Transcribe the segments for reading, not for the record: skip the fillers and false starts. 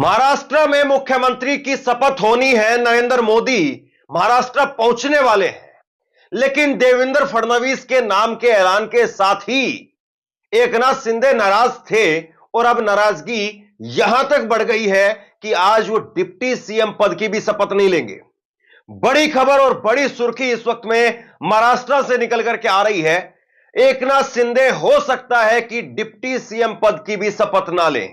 महाराष्ट्र में मुख्यमंत्री की शपथ होनी है। नरेंद्र मोदी महाराष्ट्र पहुंचने वाले हैं, लेकिन देवेंद्र फडणवीस के नाम के ऐलान के साथ ही एकनाथ शिंदे नाराज थे और अब नाराजगी यहां तक बढ़ गई है कि आज वो डिप्टी सीएम पद की भी शपथ नहीं लेंगे। बड़ी खबर और बड़ी सुर्खी इस वक्त में महाराष्ट्र से निकल करके आ रही है। एकनाथ शिंदे हो सकता है कि डिप्टी सीएम पद की भी शपथ ना लें,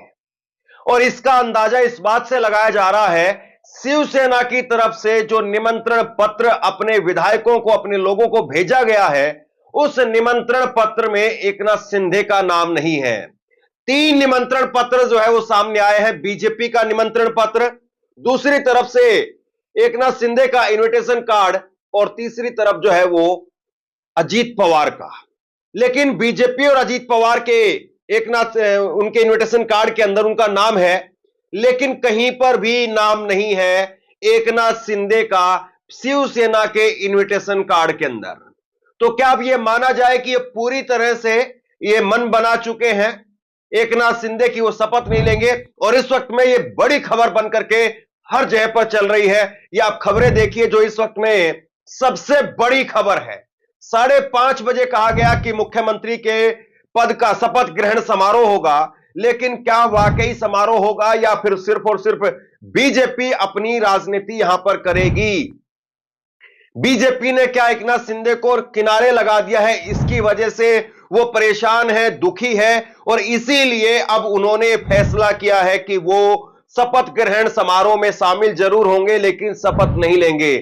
और इसका अंदाजा इस बात से लगाया जा रहा है, शिवसेना की तरफ से जो निमंत्रण पत्र अपने विधायकों को, अपने लोगों को भेजा गया है, उस निमंत्रण पत्र में एकनाथ शिंदे का नाम नहीं है। 3 निमंत्रण पत्र जो है वो सामने आए हैं। बीजेपी का निमंत्रण पत्र, दूसरी तरफ से एकनाथ शिंदे का इनविटेशन कार्ड, और तीसरी तरफ जो है वो अजीत पवार का। लेकिन बीजेपी और अजीत पवार के उनके इनविटेशन कार्ड के अंदर उनका नाम है, लेकिन कहीं पर भी नाम नहीं है एकनाथ शिंदे का शिवसेना के इनविटेशन कार्ड के अंदर। तो क्या अब यह माना जाए कि ये पूरी तरह से ये मन बना चुके हैं एकनाथ शिंदे की वो शपथ नहीं लेंगे? और इस वक्त में ये बड़ी खबर बनकर के हर जगह पर चल रही है। ये आप खबरें देखिए जो इस वक्त में सबसे बड़ी खबर है। 5:30 बजे कहा गया कि मुख्यमंत्री के पद का शपथ ग्रहण समारोह होगा, लेकिन क्या वाकई समारोह होगा या फिर सिर्फ और सिर्फ बीजेपी अपनी राजनीति यहां पर करेगी? बीजेपी ने क्या एकनाथ शिंदे को किनारे लगा दिया है? इसकी वजह से वो परेशान है, दुखी है, और इसीलिए अब उन्होंने फैसला किया है कि वो शपथ ग्रहण समारोह में शामिल जरूर होंगे, लेकिन शपथ नहीं लेंगे।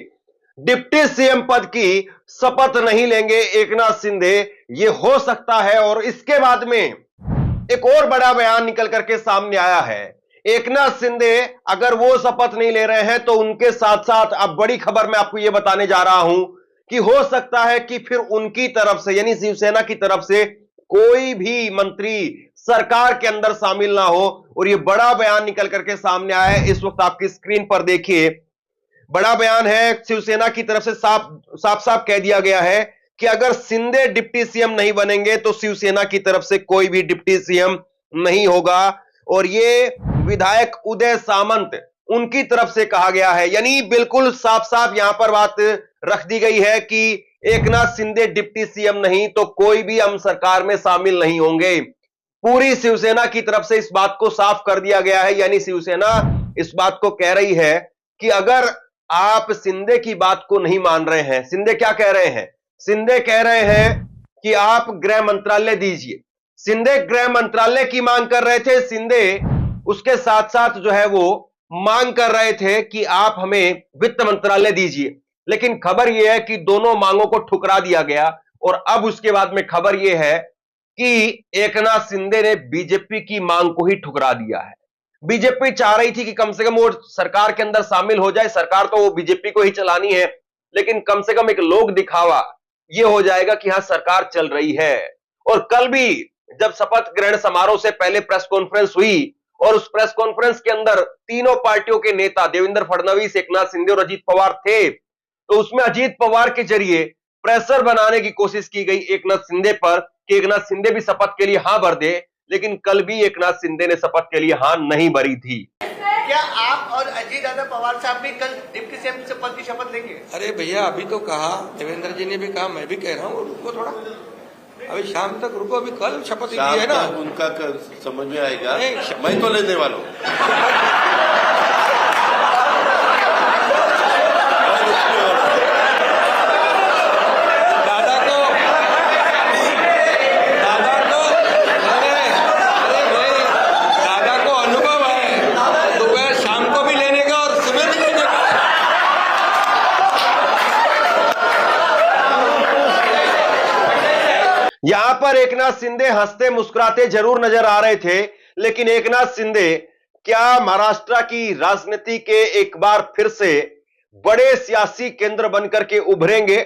डिप्टी सीएम पद की शपथ नहीं लेंगे एकनाथ शिंदे, ये हो सकता है। और इसके बाद में एक और बड़ा बयान निकल करके सामने आया है। एकनाथ शिंदे अगर वो शपथ नहीं ले रहे हैं तो उनके साथ साथ अब बड़ी खबर मैं आपको ये बताने जा रहा हूं कि हो सकता है कि फिर उनकी तरफ से, यानी शिवसेना की तरफ से, कोई भी मंत्री सरकार के अंदर शामिल ना हो। और ये बड़ा बयान निकल करके सामने आया है, इस वक्त आपकी स्क्रीन पर देखिए। बड़ा बयान है, शिवसेना की तरफ से साफ कह दिया गया है कि अगर शिंदे डिप्टी सीएम नहीं बनेंगे तो शिवसेना की तरफ से कोई भी डिप्टी सीएम नहीं होगा। और ये विधायक उदय सामंत, उनकी तरफ से कहा गया है, यानी बिल्कुल साफ यहां पर बात रख दी गई है कि एकनाथ शिंदे डिप्टी सीएम नहीं तो कोई भी हम सरकार में शामिल नहीं होंगे। पूरी शिवसेना की तरफ से इस बात को साफ कर दिया गया है, यानी शिवसेना इस बात को कह रही है कि अगर आप शिंदे की बात को नहीं मान रहे हैं, शिंदे क्या कह रहे हैं? शिंदे कह रहे हैं कि आप गृह मंत्रालय दीजिए। शिंदे गृह मंत्रालय की मांग कर रहे थे। शिंदे उसके साथ साथ जो है वो मांग कर रहे थे कि आप हमें वित्त मंत्रालय दीजिए, लेकिन खबर यह है कि दोनों मांगों को ठुकरा दिया गया। और अब उसके बाद में खबर यह है कि एकनाथ शिंदे ने बीजेपी की मांग को ही ठुकरा दिया है। बीजेपी चाह रही थी कि कम से कम वो सरकार के अंदर शामिल हो जाए। सरकार तो वो बीजेपी को ही चलानी है, लेकिन कम से कम एक लोक दिखावा ये हो जाएगा कि हां सरकार चल रही है। और कल भी जब शपथ ग्रहण समारोह से पहले प्रेस कॉन्फ्रेंस हुई, और उस प्रेस कॉन्फ्रेंस के अंदर तीनों पार्टियों के नेता देवेंद्र फडणवीस, एकनाथ शिंदे और अजीत पवार थे, तो उसमें अजीत पवार के जरिए प्रेशर बनाने की कोशिश की गई एकनाथ शिंदे पर कि एकनाथ शिंदे भी शपथ के लिए हां भर दे। लेकिन कल भी एकनाथ शिंदे ने शपथ के लिए हां नहीं भरी थी। क्या आप और अजीत दादा पवार साहब भी कल डिप्टी सीएम पद की शपथ लेंगे? अरे भैया, अभी तो कहा, देवेंद्र जी ने भी कहा, मैं भी कह रहा हूँ, रुको थोड़ा, अभी शाम तक रुको, अभी कल शपथ ली है ना, उनका समझ में आएगा। मैं तो लेने वाला हूँ। यहां पर एकनाथ शिंदे हंसते मुस्कुराते जरूर नजर आ रहे थे, लेकिन एकनाथ शिंदे क्या महाराष्ट्र की राजनीति के एक बार फिर से बड़े सियासी केंद्र बनकर के उभरेंगे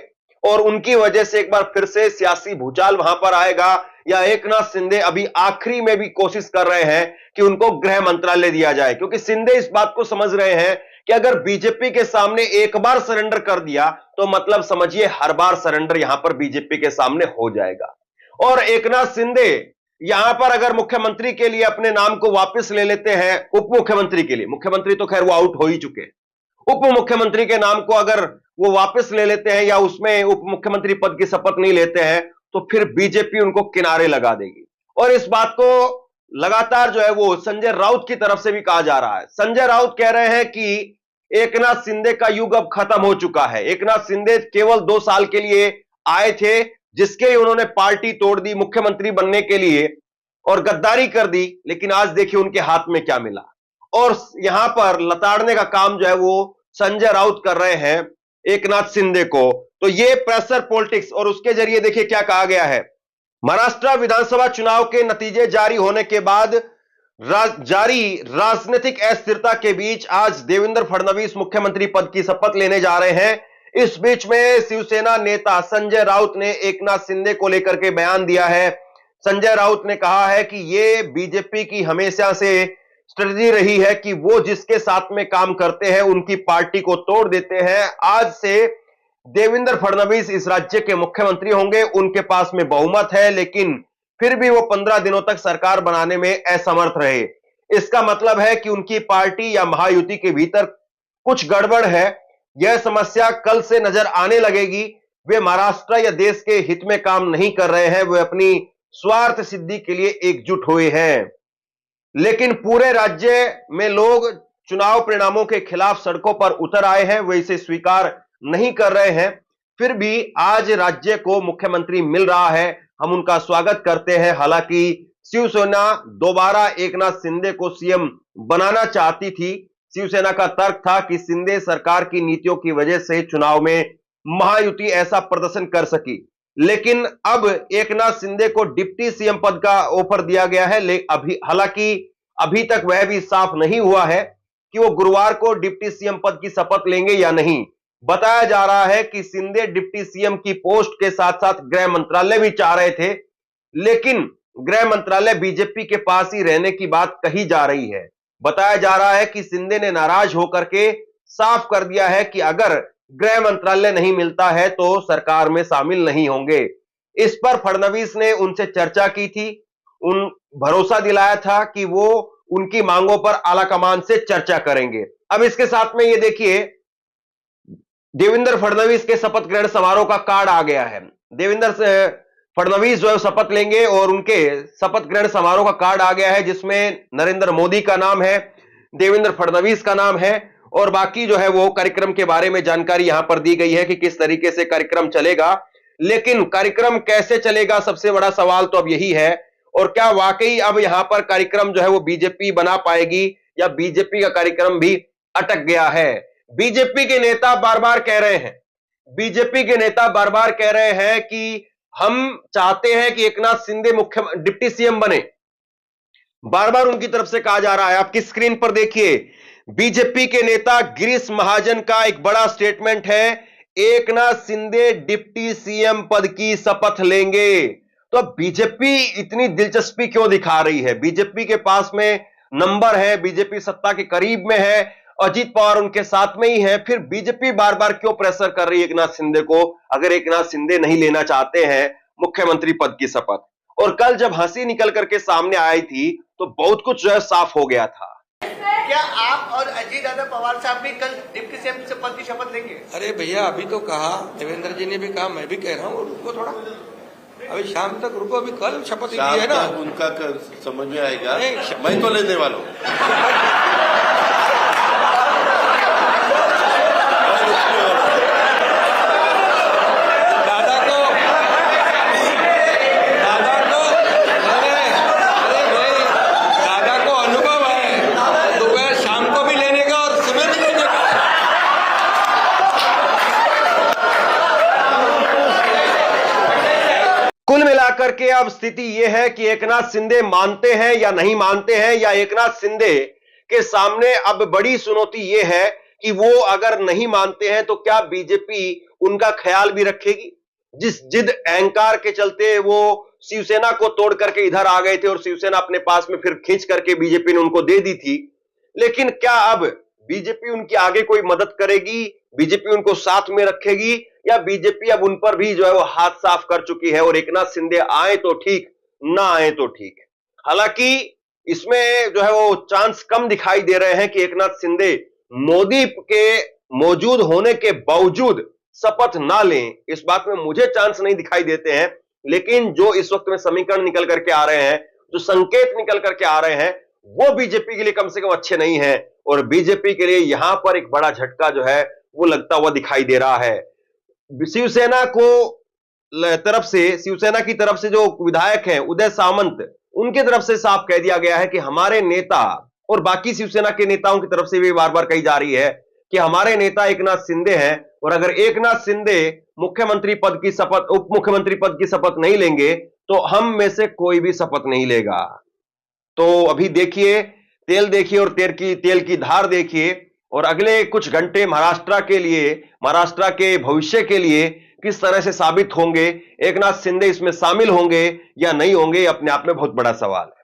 और उनकी वजह से एक बार फिर से सियासी भूचाल वहां पर आएगा? या एकनाथ शिंदे अभी आखिरी में भी कोशिश कर रहे हैं कि उनको गृह मंत्रालय दिया जाए? क्योंकि शिंदे इस बात को समझ रहे हैं कि अगर बीजेपी के सामने एक बार सरेंडर कर दिया तो मतलब समझिए हर बार सरेंडर यहां पर बीजेपी के सामने हो जाएगा। और एकनाथ शिंदे यहां पर अगर मुख्यमंत्री के लिए अपने नाम को वापस ले लेते हैं, उप मुख्यमंत्री के लिए, मुख्यमंत्री तो खैर वो आउट हो ही चुके हैं, उप मुख्यमंत्री के नाम को अगर वो वापस ले लेते हैं या उसमें उप मुख्यमंत्री पद की शपथ नहीं लेते हैं, तो फिर बीजेपी उनको किनारे लगा देगी। और इस बात को लगातार जो है वो संजय राउत की तरफ से भी कहा जा रहा है। संजय राउत कह रहे हैं कि एकनाथ शिंदे का युग अब खत्म हो चुका है। एकनाथ शिंदे केवल 2 साल के लिए आए थे, जिसके उन्होंने पार्टी तोड़ दी मुख्यमंत्री बनने के लिए और गद्दारी कर दी, लेकिन आज देखिए उनके हाथ में क्या मिला। और यहां पर लताड़ने का काम जो है वो संजय राउत कर रहे हैं एकनाथ शिंदे को। तो ये प्रेशर पॉलिटिक्स, और उसके जरिए देखिए क्या कहा गया है। महाराष्ट्र विधानसभा चुनाव के नतीजे जारी होने के बाद जारी राजनीतिक अस्थिरता के बीच आज देवेंद्र फडणवीस मुख्यमंत्री पद की शपथ लेने जा रहे हैं। इस बीच में शिवसेना नेता संजय राउत ने एकनाथ शिंदे को लेकर के बयान दिया है। संजय राउत ने कहा है कि ये बीजेपी की हमेशा से स्ट्रेटजी रही है कि वो जिसके साथ में काम करते हैं उनकी पार्टी को तोड़ देते हैं। आज से देवेंद्र फडणवीस इस राज्य के मुख्यमंत्री होंगे, उनके पास में बहुमत है, लेकिन फिर भी वो 15 दिनों तक सरकार बनाने में असमर्थ रहे। इसका मतलब है कि उनकी पार्टी या महायुति के भीतर कुछ गड़बड़ है। यह समस्या कल से नजर आने लगेगी। वे महाराष्ट्र या देश के हित में काम नहीं कर रहे हैं, वे अपनी स्वार्थ सिद्धि के लिए एकजुट हुए हैं। लेकिन पूरे राज्य में लोग चुनाव परिणामों के खिलाफ सड़कों पर उतर आए हैं, वे इसे स्वीकार नहीं कर रहे हैं। फिर भी आज राज्य को मुख्यमंत्री मिल रहा है, हम उनका स्वागत करते हैं। हालांकि शिवसेना दोबारा एकनाथ शिंदे को सीएम बनाना चाहती थी। शिवसेना का तर्क था कि शिंदे सरकार की नीतियों की वजह से चुनाव में महायुति ऐसा प्रदर्शन कर सकी, लेकिन अब एकनाथ शिंदे को डिप्टी सीएम पद का ऑफर दिया गया है। हालांकि अभी तक वह भी साफ नहीं हुआ है कि वो गुरुवार को डिप्टी सीएम पद की शपथ लेंगे या नहीं। बताया जा रहा है कि शिंदे डिप्टी सीएम की पोस्ट के साथ साथ गृह मंत्रालय भी चाह रहे थे, लेकिन गृह मंत्रालय बीजेपी के पास ही रहने की बात कही जा रही है। बताया जा रहा है कि शिंदे ने नाराज होकर के साफ कर दिया है कि अगर गृह मंत्रालय नहीं मिलता है तो सरकार में शामिल नहीं होंगे। इस पर फडणवीस ने उनसे चर्चा की थी, उन भरोसा दिलाया था कि वो उनकी मांगों पर आलाकमान से चर्चा करेंगे। अब इसके साथ में ये देखिए, देवेंद्र फडणवीस के शपथ ग्रहण समारोह का कार्ड आ गया है। देवेंद्र फडणवीस जो है शपथ लेंगे और उनके शपथ ग्रहण समारोह का कार्ड आ गया है, जिसमें नरेंद्र मोदी का नाम है, देवेंद्र फडणवीस का नाम है और बाकी जो है वो कार्यक्रम के बारे में जानकारी यहां पर दी गई है कि किस तरीके से कार्यक्रम चलेगा। लेकिन कार्यक्रम कैसे चलेगा, सबसे बड़ा सवाल तो अब यही है। और क्या वाकई अब यहां पर कार्यक्रम जो है वो बीजेपी बना पाएगी या बीजेपी का कार्यक्रम भी अटक गया है। बीजेपी के नेता बार बार कह रहे हैं, बीजेपी के नेता बार बार कह रहे हैं कि हम चाहते हैं कि एकनाथ शिंदे मुख्य डिप्टी सीएम बने। बार बार उनकी तरफ से कहा जा रहा है। आपकी स्क्रीन पर देखिए, बीजेपी के नेता गिरीश महाजन का एक बड़ा स्टेटमेंट है, एकनाथ शिंदे डिप्टी सीएम पद की शपथ लेंगे। तो बीजेपी इतनी दिलचस्पी क्यों दिखा रही है? बीजेपी के पास में नंबर है, बीजेपी सत्ता के करीब में है, अजीत पवार उनके साथ में ही है, फिर बीजेपी बार बार क्यों प्रेशर कर रही है एकनाथ शिंदे को, अगर एकनाथ शिंदे नहीं लेना चाहते हैं मुख्यमंत्री पद की शपथ? और कल जब हंसी निकल करके सामने आई थी तो बहुत कुछ जो है साफ हो गया था। क्या आप और अजीत दादा पवार साहब भी कल डिप्टी सीएम पद की शपथ लेंगे? अरे भैया, अभी तो कहा, देवेंद्र जी ने भी कहा, मैं भी कह रहा हूँ, रुको थोड़ा, अभी शाम तक रुको, अभी कल शपथ ली है ना, उनका समझ में आएगा। मैं तो लेने वाला हूँ। कुल मिलाकर के अब स्थिति यह है कि एकनाथ शिंदे मानते हैं या नहीं मानते हैं, या एकनाथ शिंदे के सामने अब बड़ी चुनौती यह है कि वो अगर नहीं मानते हैं तो क्या बीजेपी उनका ख्याल भी रखेगी? जिस जिद अहंकार के चलते वो शिवसेना को तोड़ करके इधर आ गए थे और शिवसेना अपने पास में फिर खींच करके बीजेपी ने उनको दे दी थी, लेकिन क्या अब बीजेपी उनकी आगे कोई मदद करेगी? बीजेपी उनको साथ में रखेगी या बीजेपी अब उन पर भी जो है वो हाथ साफ कर चुकी है और एकनाथ शिंदे आए तो ठीक, ना आए तो ठीक है। हालांकि इसमें जो है वो चांस कम दिखाई दे रहे हैं कि एकनाथ शिंदे मोदी के मौजूद होने के बावजूद शपथ ना लें, इस बात में मुझे चांस नहीं दिखाई देते हैं। लेकिन जो इस वक्त में समीकरण निकल करके आ रहे हैं, जो संकेत निकल करके आ रहे हैं, वो बीजेपी के लिए कम से कम अच्छे नहीं हैं और बीजेपी के लिए यहां पर एक बड़ा झटका जो है वो लगता हुआ दिखाई दे रहा है। शिवसेना की तरफ से जो विधायक हैं उदय सामंत, उनके तरफ से साफ कह दिया गया है कि हमारे नेता, और बाकी शिवसेना के नेताओं की तरफ से भी बार बार कही जा रही है कि हमारे नेता एकनाथ शिंदे हैं और अगर एकनाथ शिंदे मुख्यमंत्री पद की शपथ, उप मुख्यमंत्री पद की शपथ नहीं लेंगे तो हम में से कोई भी शपथ नहीं लेगा। तो अभी देखिए, तेल देखिए और तेल की धार देखिए और अगले कुछ घंटे महाराष्ट्र के भविष्य के लिए किस तरह से साबित होंगे, एकनाथ शिंदे इसमें शामिल होंगे या नहीं होंगे, अपने आप में बहुत बड़ा सवाल है।